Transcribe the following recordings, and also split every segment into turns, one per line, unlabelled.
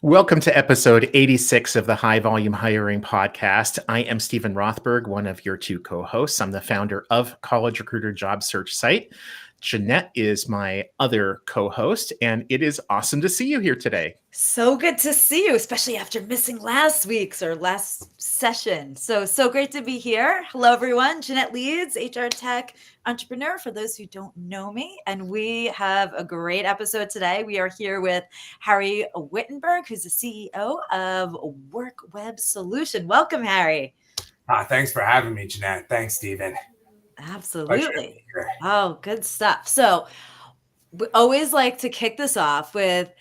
Welcome to episode 86 of the High Volume Hiring Podcast. I am Stephen Rothberg, one of your two co-hosts. I'm the founder of College Recruiter job search site. Jeanette is my other co-host, and it is awesome to see you here today.
So good to see you, especially after missing last session. So great to be here. Hello, everyone. Jeanette Leeds, HR tech entrepreneur, for those who don't know me. And we have a great episode today. We are here with Harry Wittenberg, who's the CEO of Worxweb Solution. Welcome, Harry.
Thanks for having me, Jeanette. Thanks, Stephen.
Absolutely. Oh, good stuff. So we always like to kick this off with,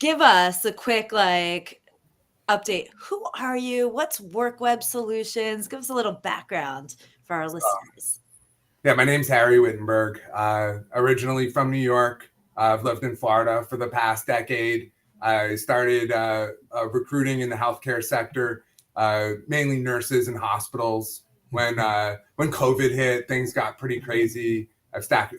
give us a quick update. Who are you? What's Worxweb Solutions? Give us a little background for our listeners.
Yeah, my name's Harry Wittenberg. Originally from New York. I've lived in Florida for the past decade. I started recruiting in the healthcare sector, mainly nurses and hospitals. When COVID hit, things got pretty crazy. I've staffed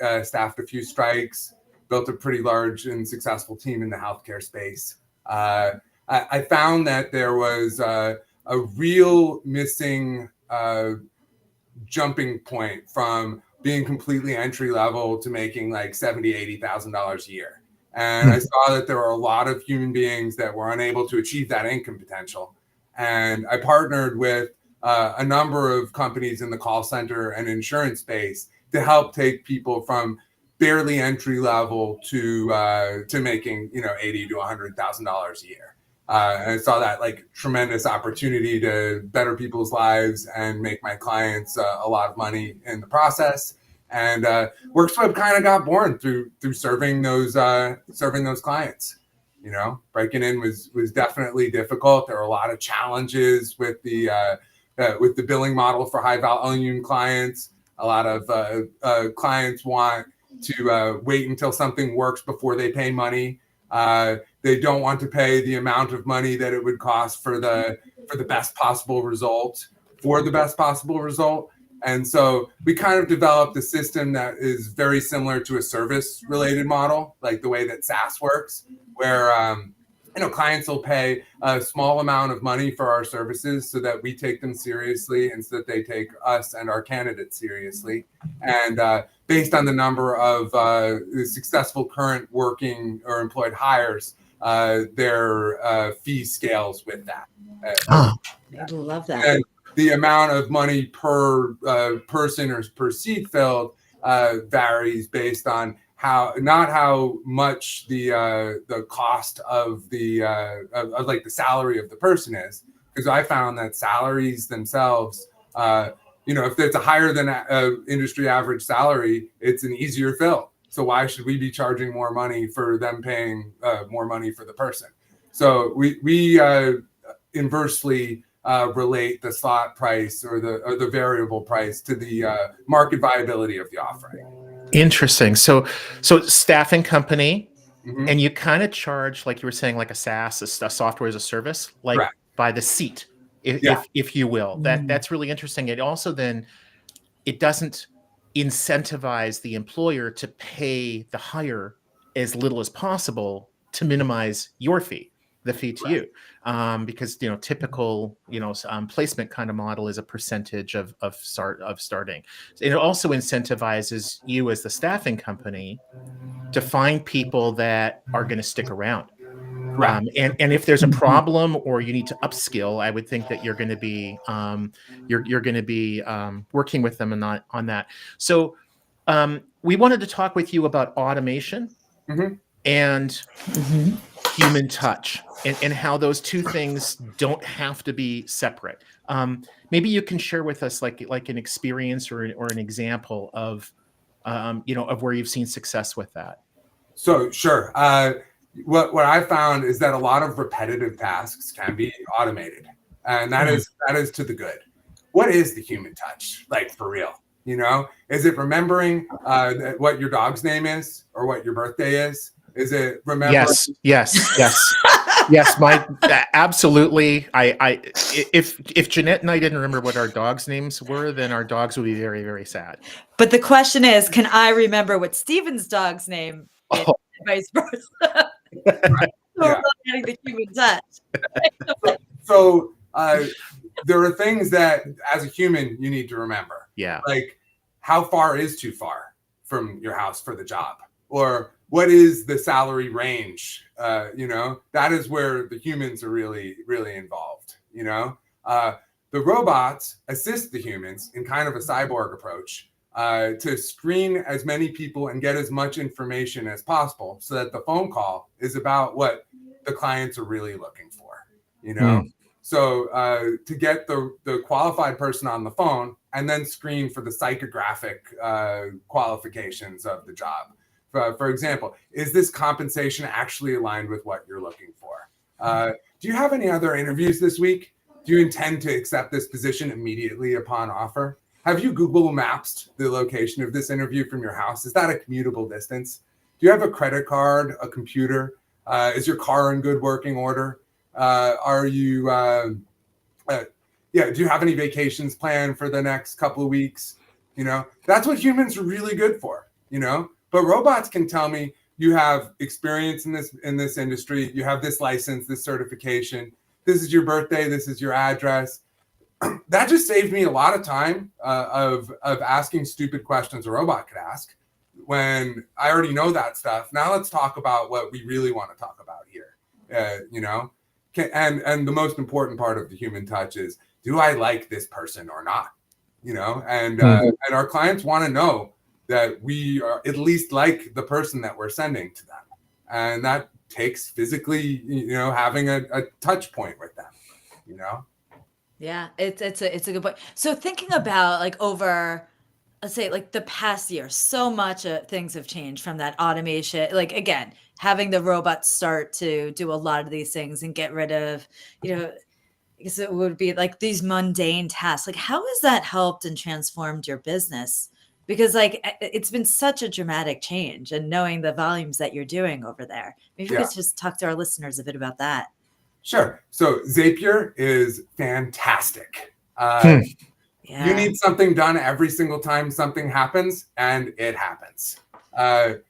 a few strikes, built a pretty large and successful team in the healthcare space. I found that there was a real missing jumping point from being completely entry level to making like $70,000, $80,000 a year. And I saw that there were a lot of human beings that were unable to achieve that income potential. And I partnered with a number of companies in the call center and insurance space to help take people from barely entry level to making $80,000 to $100,000 a year. And I saw that like tremendous opportunity to better people's lives and make my clients a lot of money in the process. And Worxweb kind of got born through serving those clients. Breaking in was definitely difficult. There were a lot of challenges with the billing model for high volume clients. A lot of clients want to wait until something works before they pay money. They don't want to pay the amount of money that it would cost for the best possible result, And so we kind of developed a system that is very similar to a service related model, like the way that SaaS works, where clients will pay a small amount of money for our services so that we take them seriously and so that they take us and our candidates seriously. And based on the number of successful current working or employed hires, their fee scales with that.
I love that.
And the amount of money per person or per seat filled varies based on not how much the cost of the salary of the person is, because I found that salaries themselves, if it's a higher than industry average salary, it's an easier fill. So why should we be charging more money for them paying more money for the person? So we inversely relate the slot price or the variable price to the market viability of the offering.
Interesting. So staffing company, and you kind of charge, like you were saying, like a SaaS, a software as a service, like Correct. By the seat, if you will. That's really interesting. It also then, it doesn't incentivize the employer to pay the hire as little as possible to minimize your fee, the fee to you. Because typical placement kind of model is a percentage of starting. It also incentivizes you as the staffing company to find people that are going to stick around. And if there's a problem or you need to upskill, I would think that you're going to be working with them on that. So we wanted to talk with you about automation and human touch, and how those two things don't have to be separate. Maybe you can share with us like an experience or an example of where you've seen success with that.
So sure. What I found is that a lot of repetitive tasks can be automated, and that is to the good. What is the human touch, like, for real? Is it remembering what your dog's name is or what your birthday is? Is it remembering?
Yes. Absolutely. If Jeanette and I didn't remember what our dogs' names were, then our dogs would be very, very sad.
But the question is, can I remember what Stephen's dog's name is? Vice versa. we're really getting the human touch.
So there are things that, as a human, you need to remember.
Yeah.
Like, how far is too far from your house for the job? Or what is the salary range? That is where the humans are really, really involved. The robots assist the humans in kind of a cyborg approach to screen as many people and get as much information as possible so that the phone call is about what the clients are really looking for, So to get the qualified person on the phone and then screen for the psychographic qualifications of the job. For example, is this compensation actually aligned with what you're looking for? Do you have any other interviews this week? Do you intend to accept this position immediately upon offer? Have you Google Mapped the location of this interview from your house? Is that a commutable distance? Do you have a credit card, a computer? Is your car in good working order? Do you have any vacations planned for the next couple of weeks? That's what humans are really good for, but robots can tell me you have experience in this industry. You have this license, this certification. This is your birthday. This is your address. That just saved me a lot of time of asking stupid questions a robot could ask when I already know that stuff. Now let's talk about what we really want to talk about here. And the most important part of the human touch is, do I like this person or not? And our clients want to know that we are at least like the person that we're sending to them. And that takes physically, having a touch point with them,
Yeah, it's a good point. So thinking about over, let's say the past year, so much things have changed from that automation. Again, having the robots start to do a lot of these things and get rid of, I guess it would be these mundane tasks. How has that helped and transformed your business? Because it's been such a dramatic change, and knowing the volumes that you're doing over there, maybe you could just talk to our listeners a bit about that.
Sure. So Zapier is fantastic. You need something done every single time something happens, and it happens.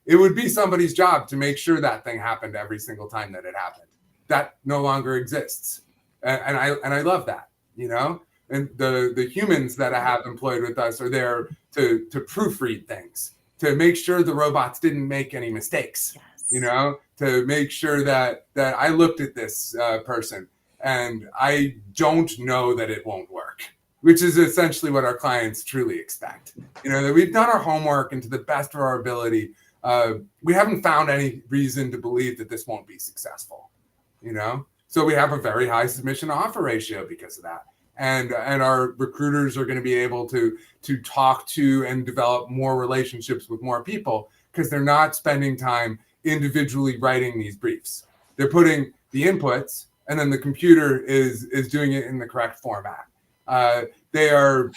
It would be somebody's job to make sure that thing happened every single time that it happened. That no longer exists. And I love that, and the humans that I have employed with us are there to proofread things, to make sure the robots didn't make any mistakes, to make sure that I looked at this person and I don't know that it won't work, which is essentially what our clients truly expect. That we've done our homework and to the best of our ability, we haven't found any reason to believe that this won't be successful, So we have a very high submission offer ratio because of that. And our recruiters are going to be able to talk to and develop more relationships with more people because they're not spending time individually writing these briefs. They're putting the inputs, and then the computer is doing it in the correct format. They are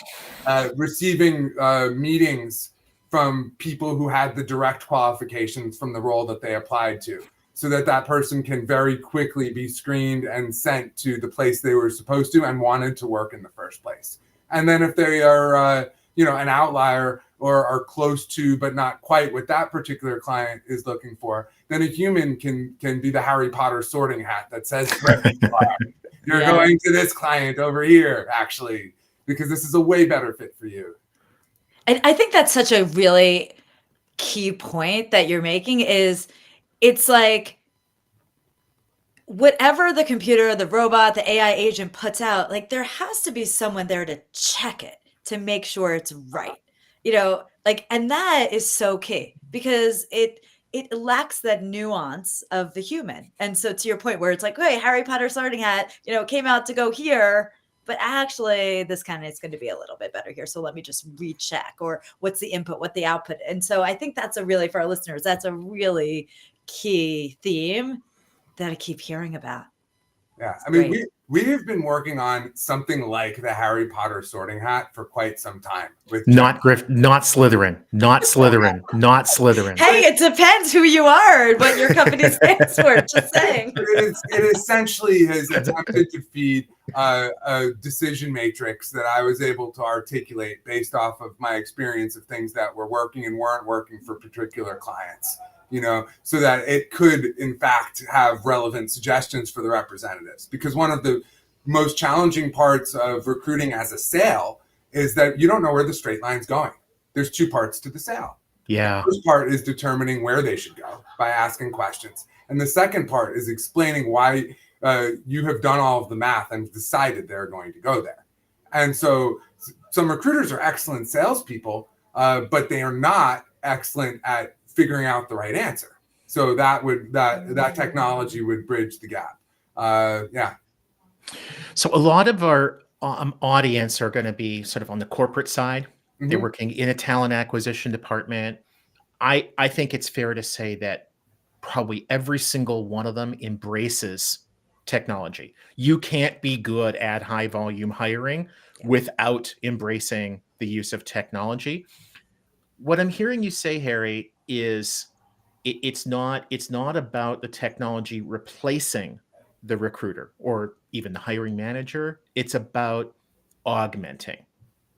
receiving meetings from people who had the direct qualifications from the role that they applied to, so that person can very quickly be screened and sent to the place they were supposed to and wanted to work in the first place. And then if they are, an outlier or are close to, but not quite what that particular client is looking for, then a human can be the Harry Potter sorting hat that says, you're going to this client over here, actually, because this is a way better fit for you.
And I think that's such a really key point that you're making is, it's whatever the computer, the robot, the AI agent puts out, there has to be someone there to check it, to make sure it's right, and that is so key because it lacks that nuance of the human. And so to your point where it's hey, Harry Potter sorting hat, came out to go here, but actually this kind of is going to be a little bit better here. So let me just recheck, or what's the input, what the output. And so I think that's for our listeners, that's a really key theme that I keep hearing about.
Yeah, I mean, we have been working on something like the Harry Potter sorting hat for quite some time. With
not Slytherin, not Slytherin.
Hey, it depends who you are and what your company stands for. Just saying.
It essentially has attempted to feed a decision matrix that I was able to articulate based off of my experience of things that were working and weren't working for particular clients. so that it could, in fact, have relevant suggestions for the representatives. Because one of the most challenging parts of recruiting as a sale is that you don't know where the straight line's going. There's two parts to the sale.
Yeah.
The first part is determining where they should go by asking questions. And the second part is explaining why you have done all of the math and decided they're going to go there. And so some recruiters are excellent salespeople, but they are not excellent at figuring out the right answer. So that technology would bridge the gap. Yeah.
So a lot of our audience are going to be sort of on the corporate side. Mm-hmm. They're working in a talent acquisition department. I think it's fair to say that probably every single one of them embraces technology. You can't be good at high volume hiring without embracing the use of technology. What I'm hearing you say, Harry, is it's not about the technology replacing the recruiter or even the hiring manager. It's about augmenting.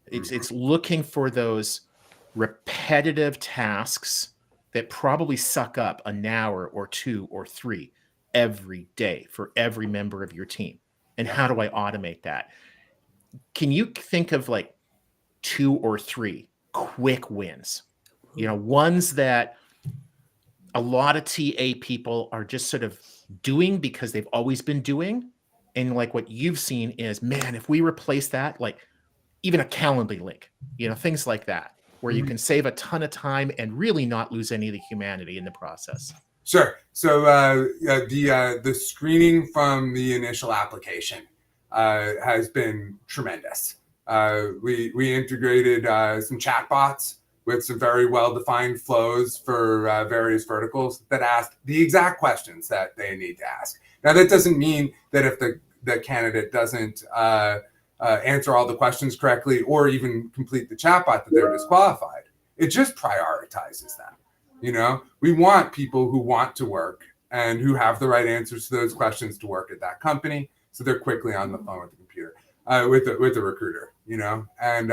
It's looking for those repetitive tasks that probably suck up an hour or 2 or 3 every day for every member of your team. And how do I automate that? Can you think of like 2 or 3 quick wins? Ones that a lot of TA people are just sort of doing because they've always been doing. And like what you've seen is, man, if we replace that, like even a Calendly link, things like that, where you can save a ton of time and really not lose any of the humanity in the process.
Sure. So the screening from the initial application has been tremendous. We integrated some chatbots with some very well-defined flows for various verticals that ask the exact questions that they need to ask. Now, that doesn't mean that if the candidate doesn't answer all the questions correctly or even complete the chatbot that they're disqualified. It just prioritizes them. We want people who want to work and who have the right answers to those questions to work at that company. So they're quickly on the phone with the computer, with the recruiter, and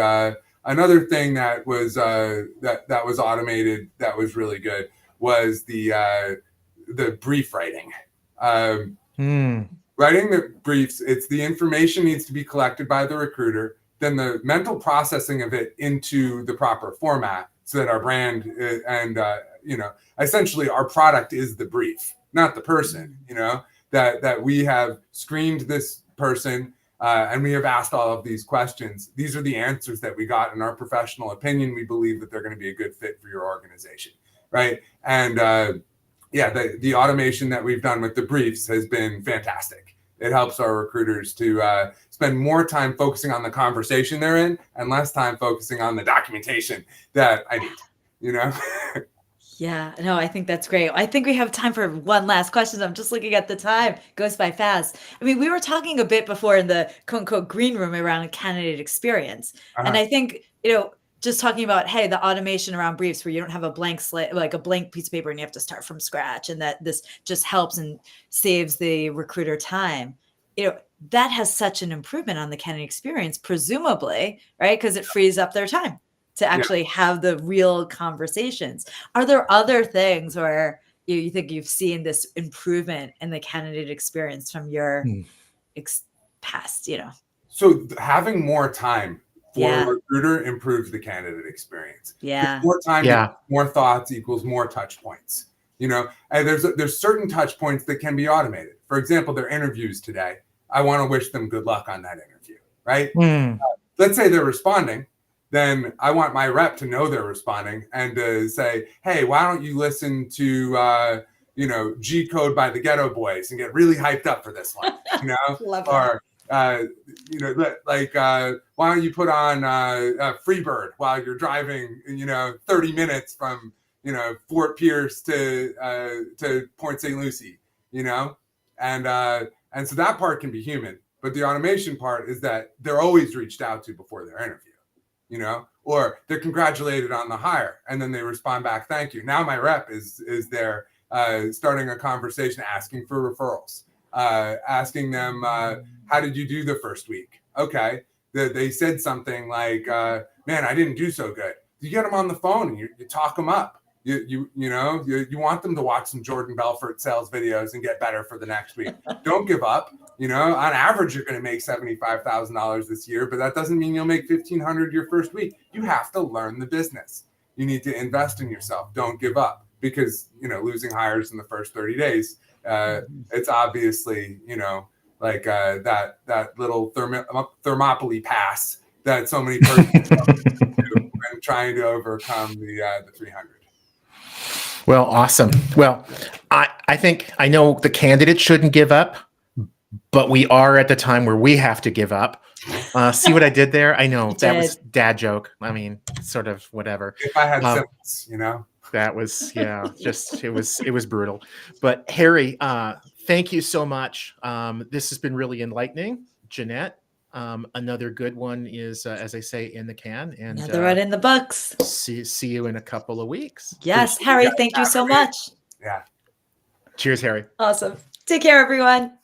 another thing that was that was automated that was really good was the brief writing. Writing the briefs, it's the information needs to be collected by the recruiter, then the mental processing of it into the proper format so that our brand and essentially our product is the brief, not the person. That we have screened this person. And we have asked all of these questions. These are the answers that we got in our professional opinion. We believe that they're going to be a good fit for your organization, right? And the automation that we've done with the briefs has been fantastic. It helps our recruiters to spend more time focusing on the conversation they're in and less time focusing on the documentation that I need,
Yeah, no, I think that's great. I think we have time for one last question. I'm just looking at the time. It goes by fast. I mean, we were talking a bit before in the quote unquote green room around candidate experience. And I think, just talking about, hey, the automation around briefs where you don't have a blank slate, like a blank piece of paper and you have to start from scratch, and that this just helps and saves the recruiter time. That has such an improvement on the candidate experience, presumably, right? Because it frees up their time to actually have the real conversations. Are there other things where you think you've seen this improvement in the candidate experience from your past,
So having more time for a recruiter improves the candidate experience.
Yeah.
More time, more thoughts equals more touch points. And there's certain touch points that can be automated. For example, their interviews today. I want to wish them good luck on that interview, right? Let's say they're responding. Then I want my rep to know they're responding and to say, hey, why don't you listen to, G Code by the Ghetto Boys and get really hyped up for this one, or, why don't you put on Freebird while you're driving, 30 minutes from, Fort Pierce to Port St. Lucie, and so that part can be human, but the automation part is that they're always reached out to before their interview. Or they're congratulated on the hire and then they respond back, thank you. Now my rep is there starting a conversation, asking for referrals, asking them, how did you do the first week? Okay. They said something like, man, I didn't do so good. You get them on the phone and you talk them up, You want them to watch some Jordan Belfort sales videos and get better for the next week. Don't give up. On average, you're going to make $75,000 this year, but that doesn't mean you'll make $1,500 your first week. You have to learn the business. You need to invest in yourself. Don't give up, because losing hires in the first 30 days, it's obviously like that little Thermopylae pass that so many persons do when trying to overcome the 300.
Well, awesome. Well, I think I know the candidate shouldn't give up, but we are at the time where we have to give up. See what I did there? I know that was dad joke. I mean, sort of whatever.
If I had symptoms,
that was just it was brutal. But Harry, thank you so much. This has been really enlightening. Jeanette, another good one is, as I say, in the can. And
another one in the books.
See you in a couple of weeks.
Yes, Harry, thank you so much.
Yeah.
Cheers, Harry.
Awesome. Take care, everyone.